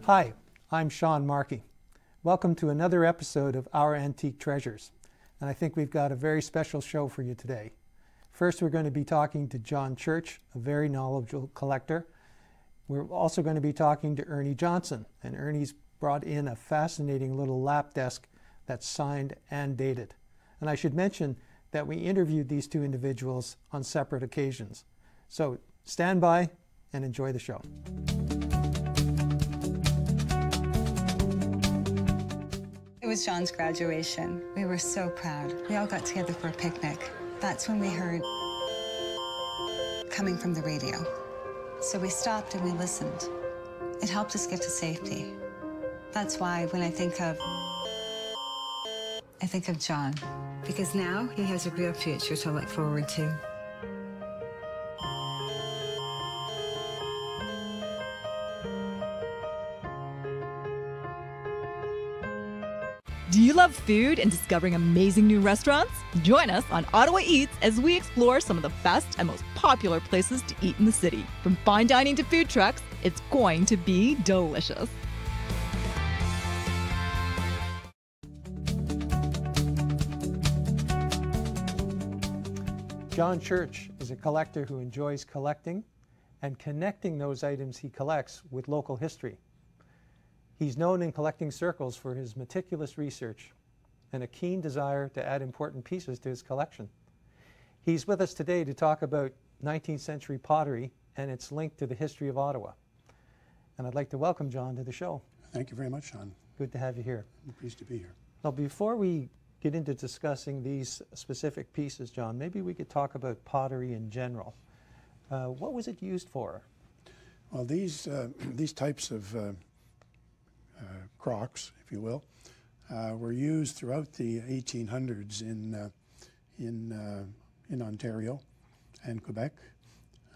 Hi, I'm Shaun Markey. Welcome to another episode of Our Antique Treasures. And I think we've got a very special show for you today. First, we're going to be talking to JON CHURCH, a very knowledgeable collector. We're also going to be talking to Ernie Johnson, and Ernie's brought in a fascinating little lap desk that's signed and dated. And I should mention that we interviewed these two individuals on separate occasions. So stand by and enjoy the show. It was John's graduation. We were so proud. We all got together for a picnic. That's when we heard coming from the radio. So we stopped and we listened. It helped us get to safety. That's why when I think of John, because now he has a real future to look forward to. Do you love food and discovering amazing new restaurants? Join us on Ottawa Eats as we explore some of the best and most popular places to eat in the city. From fine dining to food trucks, it's going to be delicious. JON CHURCH is a collector who enjoys collecting and connecting those items he collects with local history. He's known in collecting circles for his meticulous research and a keen desire to add important pieces to his collection. He's with us today to talk about 19th century pottery and its link to the history of Ottawa. And I'd like to welcome John to the show. Thank you very much, Shaun. Good to have you here. I'm pleased to be here. Now, before we get into discussing these specific pieces, John, maybe we could talk about pottery in general. What was it used for? Well, these types of crocks, if you will, were used throughout the 1800s in Ontario and Quebec,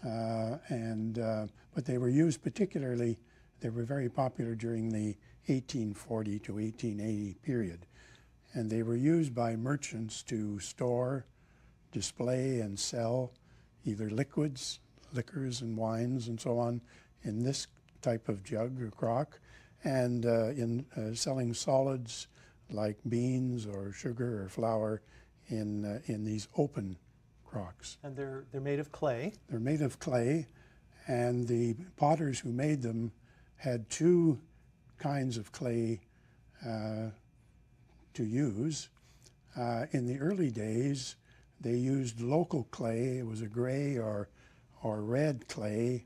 but they were used particularly. They were very popular during the 1840 to 1880 period, and they were used by merchants to store, display, and sell either liquids, liquors, and wines, and so on, in this type of jug or crock, and in selling solids like beans or sugar or flour in these open crocks. And they're made of clay. They're made of clay, and the potters who made them had two kinds of clay to use. In the early days, they used local clay. It was a gray or red clay.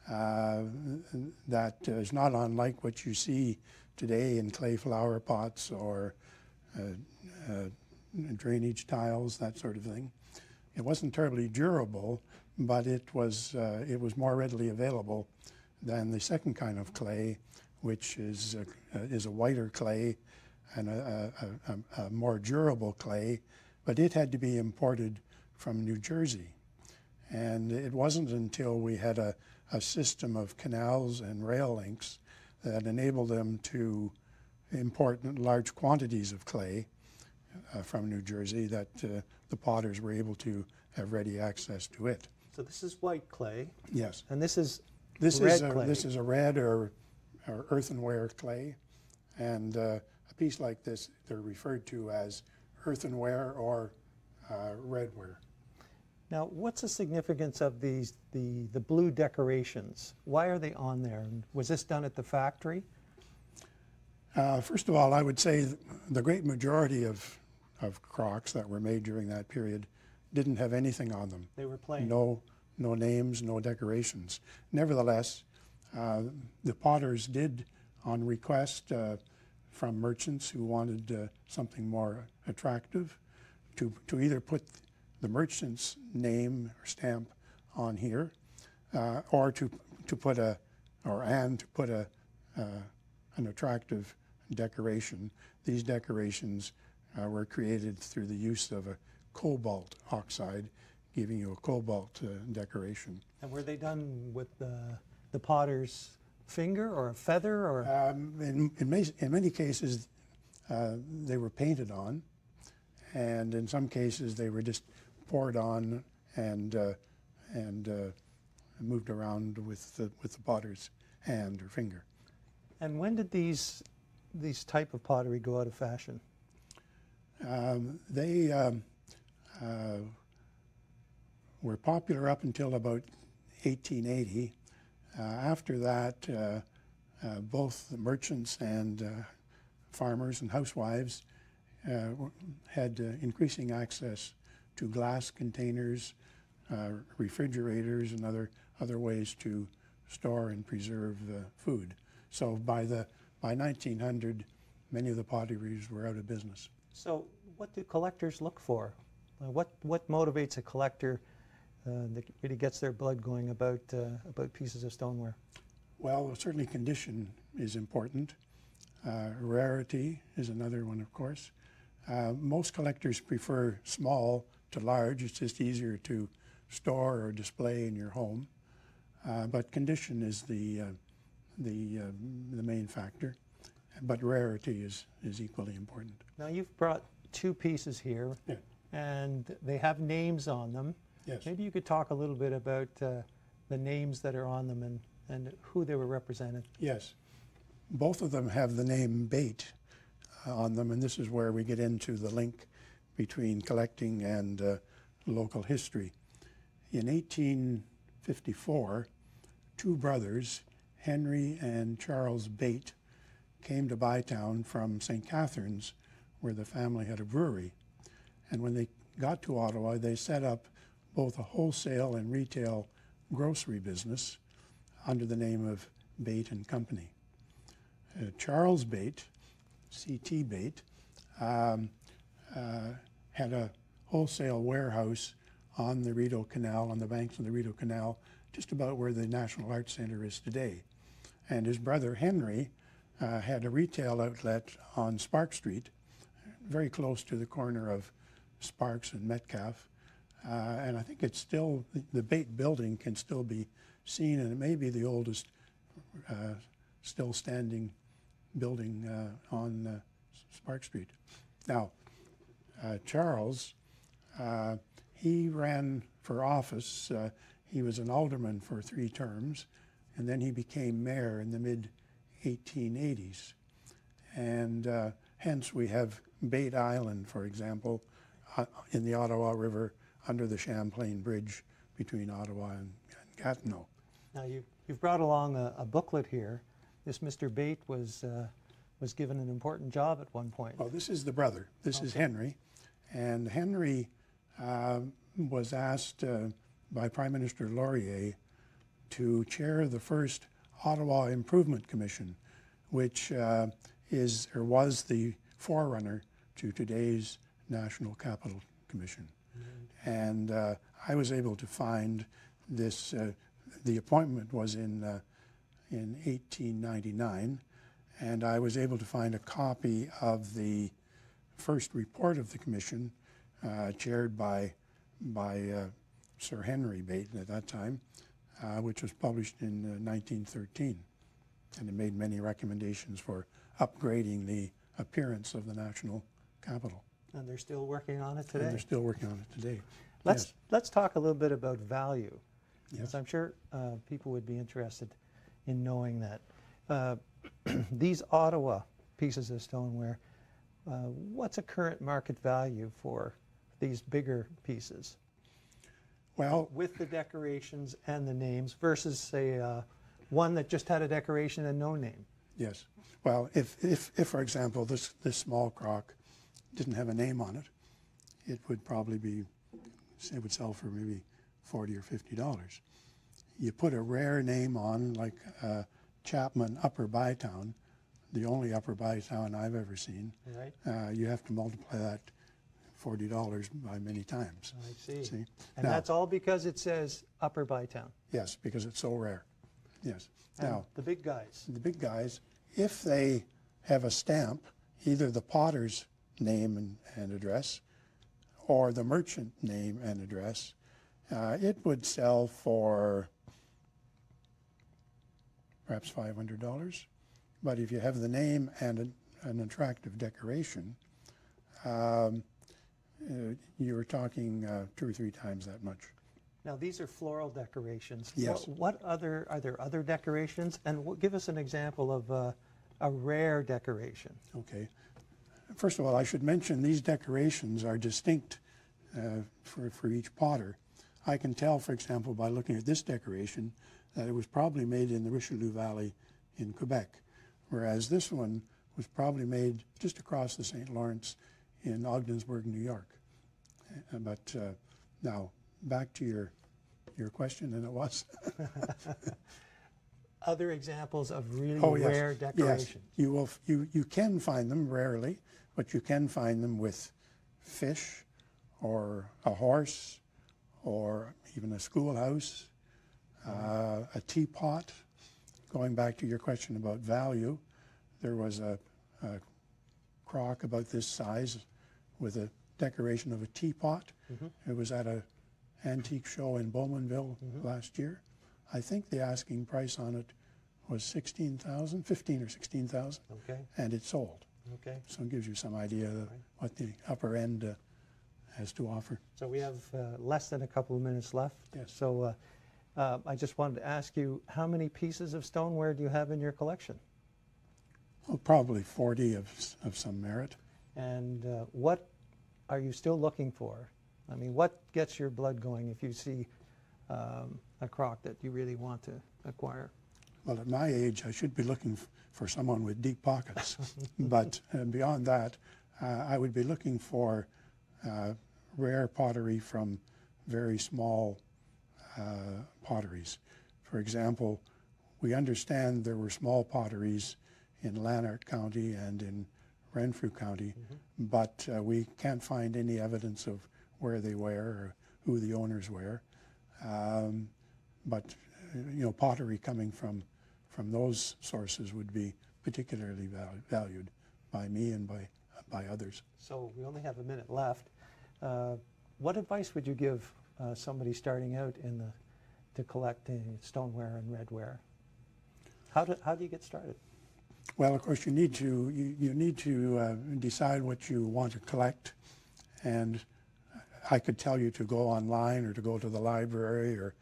That is not unlike what you see today in clay flower pots or drainage tiles, that sort of thing. It wasn't terribly durable, but it was more readily available than the second kind of clay, which is a whiter clay and a more durable clay, but it had to be imported from New Jersey. And it wasn't until we had a system of canals and rail links that enabled them to import large quantities of clay from New Jersey that the potters were able to have ready access to it. So this is white clay. Yes. And this is This red is a red or earthenware clay, and a piece like this they're referred to as earthenware or redware. Now, what's the significance of the blue decorations? Why are they on there? And was this done at the factory? First of all, I would say the great majority of crocks that were made during that period didn't have anything on them. They were plain. No names, no decorations. Nevertheless, the potters did, on request from merchants who wanted something more attractive, to either put the merchant's name or stamp on here, or to put an attractive decoration. These decorations were created through the use of a cobalt oxide, giving you a cobalt decoration. And were they done with the potter's finger or a feather, or? In many cases, they were painted on, and in some cases they were just poured on and moved around with the potter's hand or finger. And when did these type of pottery go out of fashion? They were popular up until about 1880. After that, both the merchants and farmers and housewives had increasing access to glass containers, refrigerators, and other ways to store and preserve food. So by 1900, many of the potteries were out of business. So what do collectors look for? What motivates a collector that really gets their blood going about pieces of stoneware? Well, certainly condition is important. Rarity is another one, of course. Most collectors prefer small to large. It's just easier to store or display in your home. But condition is the main factor. But rarity is equally important. Now you've brought two pieces here, yeah. And they have names on them. Yes. Maybe you could talk a little bit about the names that are on them and who they were represented. Yes. Both of them have the name Bate on them, and this is where we get into the link between collecting and local history. In 1854, two brothers, Henry and Charles Bate, came to Bytown from St. Catharines, where the family had a brewery. And when they got to Ottawa, they set up both a wholesale and retail grocery business under the name of Bate and Company. Charles Bate, C.T. Bate, had a wholesale warehouse on the Rideau Canal, on the banks of the Rideau Canal, just about where the National Arts Centre is today. And his brother Henry had a retail outlet on Spark Street, very close to the corner of Sparks and Metcalfe. And I think it's still, the Bate building can still be seen, and it may be the oldest still standing building on Spark Street. Now, Charles, he ran for office. He was an alderman for 3 terms, and then he became mayor in the mid-1880s. And hence we have Bate Island, for example, in the Ottawa River under the Champlain Bridge between Ottawa and Gatineau. Now you've brought along a booklet here. This Mr. Bate was given an important job at one point. Oh, this is the brother. This is Henry. And Henry was asked by Prime Minister Laurier to chair the first Ottawa Improvement Commission, which is or was the forerunner to today's National Capital Commission. Mm-hmm. And I was able to find this, the appointment was in 1899, and I was able to find a copy of the first report of the commission, chaired by Sir Henry Bate at that time, which was published in 1913. And it made many recommendations for upgrading the appearance of the national capital. And they're still working on it today. And they're still working on it today. Let's talk a little bit about value. Yes. Because I'm sure people would be interested in knowing that. These Ottawa pieces of stoneware, what's a current market value for these bigger pieces? Well, with the decorations and the names versus, say, one that just had a decoration and no name. Yes. Well, if for example, this small crock didn't have a name on it, it would probably be, it would sell for maybe $40 or $50. You put a rare name on, like Chapman Upper Bytown, the only Upper Bytown I've ever seen. Right. You have to multiply that $40 by many times. I see. And now, that's all because it says Upper Bytown. Yes, because it's so rare. Yes. And now, the big guys. The big guys, if they have a stamp, either the potter's name and address, or the merchant name and address, it would sell for perhaps $500. But if you have the name and an attractive decoration, you're talking 2 or 3 times that much. Now these are floral decorations. Yes. Are there other decorations? And give us an example of a rare decoration? Okay. First of all, I should mention these decorations are distinct for each potter. I can tell, for example, by looking at this decoration, that it was probably made in the Richelieu Valley in Quebec, whereas this one was probably made just across the St. Lawrence in Ogdensburg, New York. But now, back to your question, and it was? Other examples of really yes, rare decoration. Yes, you can find them rarely, but you can find them with fish or a horse or even a schoolhouse, a teapot. Going back to your question about value, there was a crock about this size with a decoration of a teapot. It was at an antique show in Bowmanville last year. I think the asking price on it was 16,000, 15 or 16,000, and it sold. Okay. So it gives you some idea of what the upper end has to offer. So we have less than a couple of minutes left. Yes. So I just wanted to ask you, how many pieces of stoneware do you have in your collection? Well, probably 40 of some merit. And what are you still looking for? I mean, what gets your blood going if you see a crock that you really want to acquire? Well, at my age, I should be looking for someone with deep pockets. But beyond that, I would be looking for rare pottery from very small potteries. For example, we understand there were small potteries in Lanark County and in Renfrew County, but we can't find any evidence of where they were or who the owners were. But you know, pottery coming from those sources would be particularly valued by me and by others. So we only have a minute left. What advice would you give somebody starting out to collecting stoneware and redware? How do you get started? Well, of course, you need to decide what you want to collect, and I could tell you to go online or to go to the library or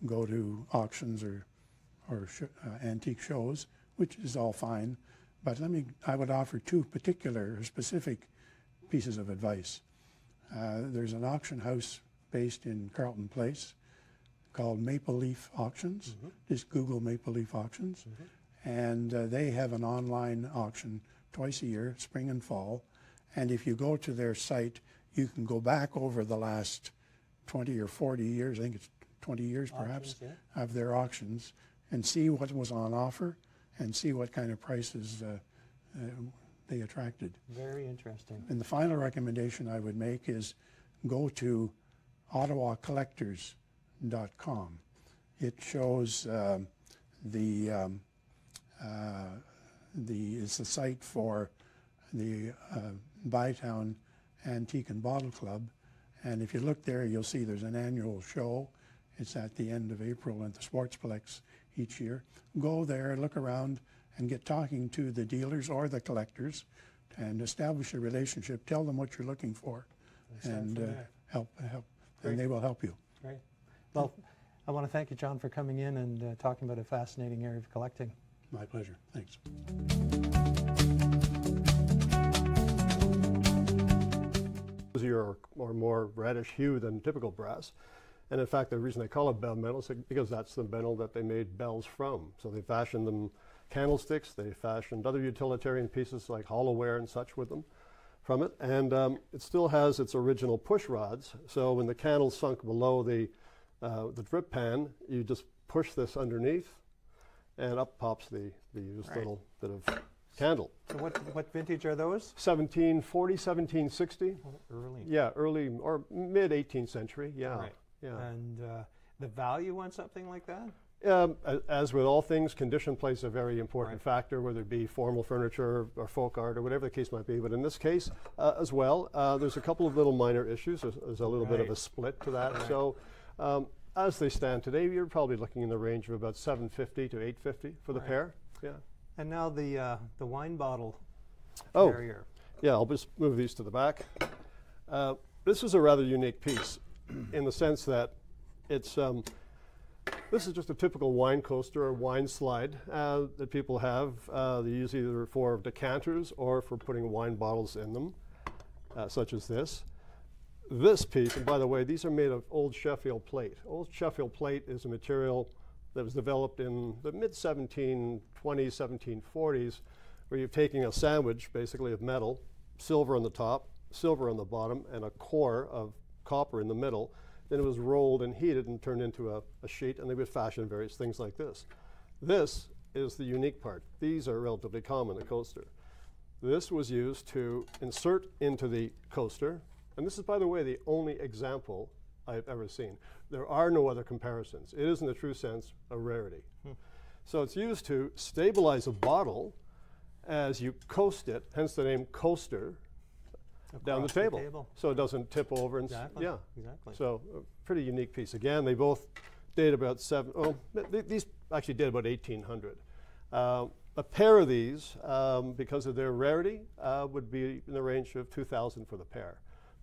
go to auctions or antique shows, which is all fine. But I would offer two particular specific pieces of advice. There's an auction house based in Carleton Place called Maple Leaf Auctions. Just Google Maple Leaf Auctions. And they have an online auction twice a year, spring and fall. And if you go to their site, you can go back over the last 20 or 40 years, I think it's 20 years perhaps, of their auctions, and see what was on offer and see what kind of prices they attracted. Very interesting. And the final recommendation I would make is go to OttawaCollectors.com. It shows it's the site for the Bytown Antique and Bottle Club, and if you look there, you'll see there's an annual show. It's at the end of April at the Sportsplex each year. Go there, look around, and get talking to the dealers or the collectors, and establish a relationship. Tell them what you're looking for, and help, and they will help you. Great. Well, I want to thank you, John, for coming in and talking about a fascinating area of collecting. My pleasure. Thanks. Or more reddish hue than typical brass. And in fact, the reason they call it bell metal is because that's the metal that they made bells from. So they fashioned them candlesticks, they fashioned other utilitarian pieces like hollowware and such with them from it. And it still has its original push rods. So when the candle sunk below the drip pan, you just push this underneath and up pops the used little bit of candle. So what vintage are those? 1740, 1760. Early. Yeah, early or mid 18th century. Yeah. Right. Yeah. And the value on something like that? As with all things, condition plays a very important factor, whether it be formal furniture or folk art or whatever the case might be. But in this case, as well, there's a couple of little minor issues. There's a little bit of a split to that. So. As they stand today, you're probably looking in the range of about $750 to $850 for the pair. Yeah. And now the wine bottle Oh, carrier. Yeah, I'll just move these to the back. This is a rather unique piece in the sense that it's This is just a typical wine coaster or wine slide that people have. They use either for decanters or for putting wine bottles in them, such as this. This piece, and by the way, these are made of old Sheffield plate. Old Sheffield plate is a material that was developed in the mid-1720s, 1740s, where you're taking a sandwich, basically, of metal, silver on the top, silver on the bottom, and a core of copper in the middle. Then it was rolled and heated and turned into a sheet, and they would fashion various things like this. This is the unique part. These are relatively common, the coaster. This was used to insert into the coaster, and this is, by the way, the only example I've ever seen. There are no other comparisons. It is, in the true sense, a rarity. So it's used to stabilize a bottle as you coast it, hence the name coaster, down the table, so it doesn't tip over. And exactly. Yeah, exactly. So a pretty unique piece. Again, they both date about these actually date about 1800. A pair of these, because of their rarity, would be in the range of 2,000 for the pair.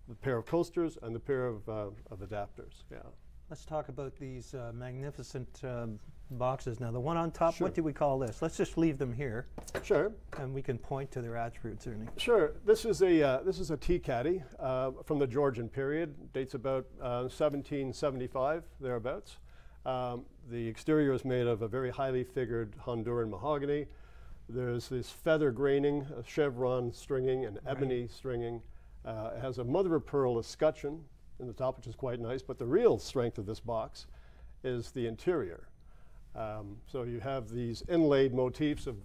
The pair of coasters and the pair of adapters. Yeah. Let's talk about these magnificent boxes now. The one on top, Sure. what do we call this? Let's just leave them here, Sure. and we can point to their attributes, Ernie. Sure. This is a tea caddy from the Georgian period. Dates about 1775 thereabouts. The exterior is made of a very highly figured Honduran mahogany. There's this feather graining, a chevron stringing, and ebony stringing. It has a mother of pearl escutcheon in the top, which is quite nice. But the real strength of this box is the interior. So you have these inlaid motifs of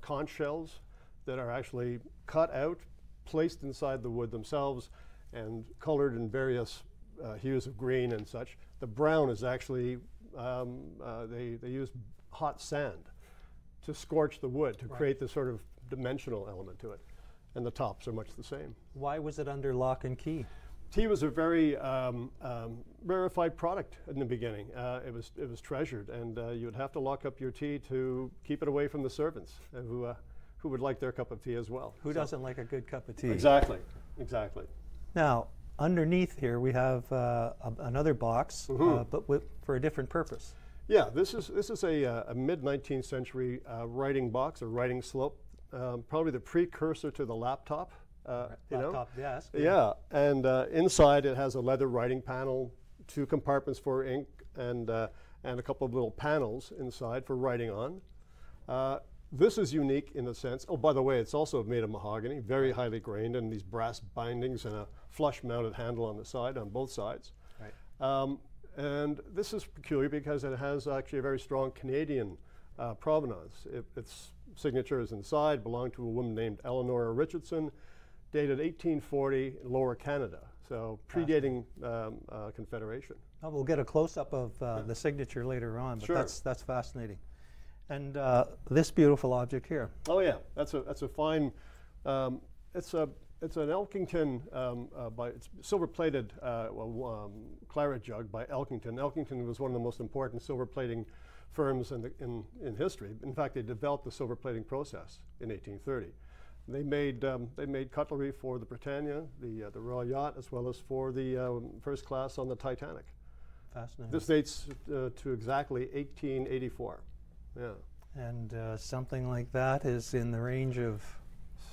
conch shells that are actually cut out, placed inside the wood themselves, and colored in various hues of green and such. The brown is actually, they use hot sand to scorch the wood to create this sort of dimensional element to it. And the tops are much the same. Why was it under lock and key? Tea was a very rarefied product in the beginning. It was treasured, and you would have to lock up your tea to keep it away from the servants, who would like their cup of tea as well. Who doesn't like a good cup of tea? Exactly, exactly. Now, underneath here we have another box, but for a different purpose. Yeah, this is a mid-19th century writing box or writing slope, probably the precursor to the laptop. Laptop desk. Yeah, and inside it has a leather writing panel, 2 compartments for ink, and a couple of little panels inside for writing on. This is unique in the sense, oh, by the way, it's also made of mahogany, very highly grained, and these brass bindings and a flush-mounted handle on the side, on both sides. Right. And this is peculiar because it has actually a very strong Canadian provenance. Its signature is inside, belonged to a woman named Eleanor Richardson, dated 1840 in Lower Canada, so predating Confederation. Oh, we'll get a close-up of the signature later on, but Sure. that's fascinating. And this beautiful object here. Oh yeah, that's a fine. It's an Elkington it's silver-plated claret jug by Elkington. Elkington was one of the most important silver plating firms in history. In fact, they developed the silver plating process in 1830. They made cutlery for the Britannia, the Royal Yacht, as well as for the first class on the Titanic. Fascinating. This dates to exactly 1884. Yeah. And something like that is in the range of?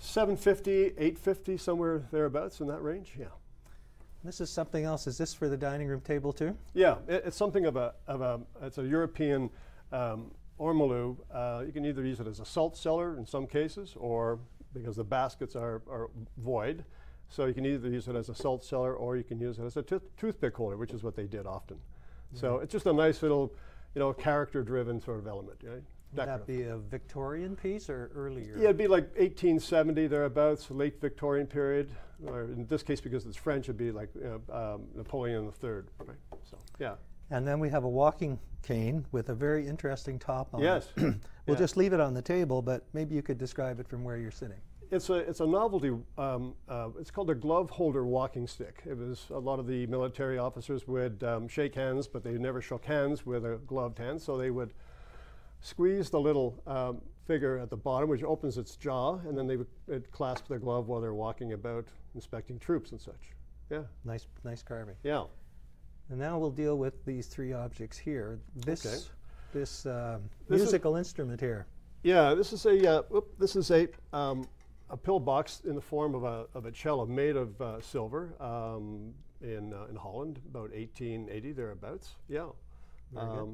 750, 850, somewhere thereabouts in that range. Yeah. This is something else. Is this for the dining room table too? Yeah, it's something it's a European ormolu. You can either use it as a salt cellar in some cases, or because the baskets are void, so you can either use it as a salt cellar or you can use it as a toothpick holder, which is what they did often. So it's just a nice little, character-driven sort of element. Right? Would that be a Victorian piece or earlier? Yeah, it'd be like 1870 thereabouts, late Victorian period, or in this case, because it's French, it'd be like Napoleon III. Right? So yeah. And then we have a walking cane with a very interesting top on Yes. it. We'll just leave it on the table, but maybe you could describe it from where you're sitting. It's a novelty. It's called a glove holder walking stick. It was a lot of the military officers would shake hands, but they never shook hands with a gloved hand, so they would squeeze the little figure at the bottom, which opens its jaw, and then they would clasp their glove while they're walking about inspecting troops and such. Yeah. Nice carving. Yeah. And now we'll deal with these three objects here. This musical instrument here. Yeah, this is a pill box in the form of a cello made of silver in Holland, about 1880 thereabouts. Yeah,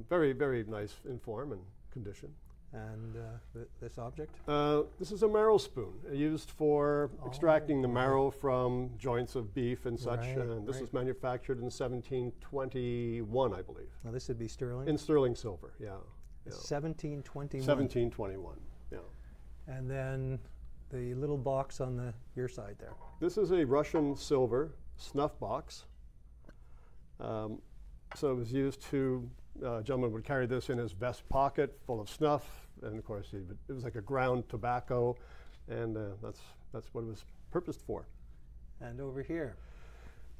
very, very nice in form and condition. And this object? This is a marrow spoon used for extracting the marrow from joints of beef and such. And this was manufactured in 1721, I believe. Now this would be sterling? In sterling silver, yeah. 1721. 1721, yeah. And then the little box on your side there. This is a Russian silver snuff box. So it was used to, a gentleman would carry this in his vest pocket full of snuff, and of course it was like a ground tobacco, and that's what it was purposed for. And over here?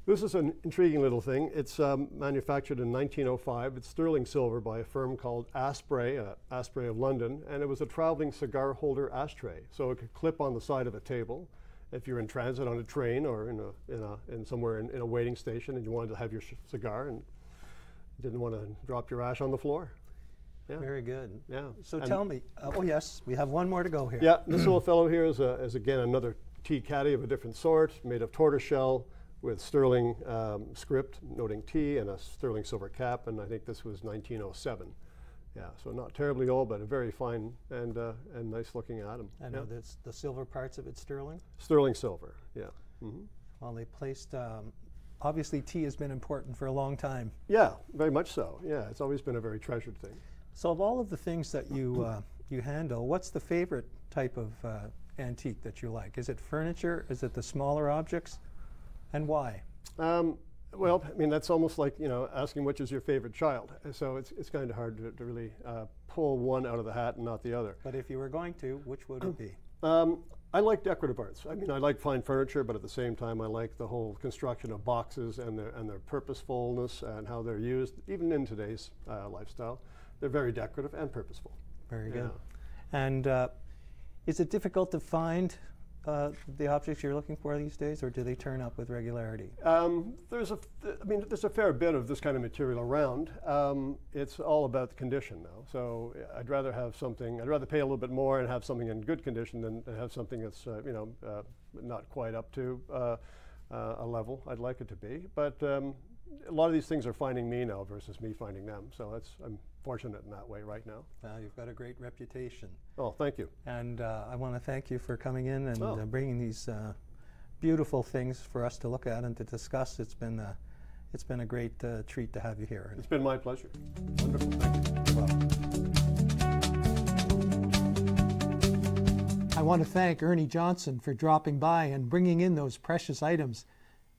This is an intriguing little thing. It's manufactured in 1905. It's sterling silver by a firm called Asprey, Asprey of London, and it was a traveling cigar holder ashtray. So it could clip on the side of a table. If you're in transit on a train or in somewhere in a waiting station and you wanted to have your cigar and didn't want to drop your ash on the floor. Yeah. Very good. Yeah. So tell me, oh yes, we have one more to go here. Yeah, this little fellow here is again another tea caddy of a different sort, made of tortoiseshell with sterling script noting tea and a sterling silver cap, and I think this was 1907. Yeah, so not terribly old, but a very fine and nice looking atom. I know that's the silver parts of it sterling? Sterling silver, yeah. Mm-hmm. Well, they placed, obviously tea has been important for a long time. Yeah, very much so. Yeah, it's always been a very treasured thing. So of all of the things that you handle, what's the favorite type of antique that you like? Is it furniture? Is it the smaller objects? And why? Well, I mean, that's almost like, asking which is your favorite child. So it's kind of hard to really pull one out of the hat and not the other. But if you were going to, which would it be? I like decorative arts. I mean, I like fine furniture, but at the same time, I like the whole construction of boxes and their purposefulness and how they're used, even in today's lifestyle. They're very decorative and purposeful. Very good. And is it difficult to find the objects you're looking for these days, or do they turn up with regularity? There's a fair bit of this kind of material around. It's all about the condition now. So I'd rather pay a little bit more and have something in good condition than have something that's not quite up to a level I'd like it to be. But a lot of these things are finding me now versus me finding them. So I'm fortunate in that way right now. You've got a great reputation. Oh, thank you. And I want to thank you for coming in and bringing these beautiful things for us to look at and to discuss. It's been a great treat to have you here. It's been my pleasure. Wonderful. Thank you. I want to thank Ernie Johnson for dropping by and bringing in those precious items.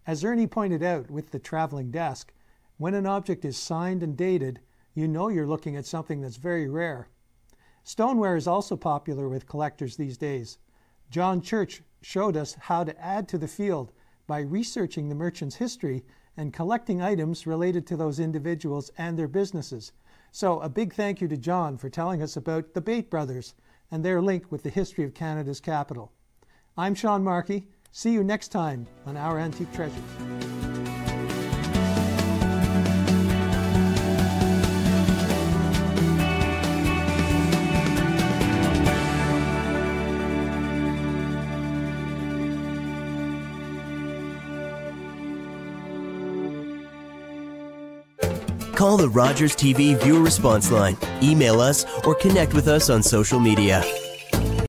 As Ernie pointed out with the traveling desk, when an object is signed and dated, you know you're looking at something that's very rare. Stoneware is also popular with collectors these days. JON CHURCH showed us how to add to the field by researching the merchant's history and collecting items related to those individuals and their businesses. So a big thank you to John for telling us about the Bate brothers and their link with the history of Canada's capital. I'm Shaun Markey. See you next time on Our Antique Treasures. Call the Rogers TV viewer response line, email us, or connect with us on social media.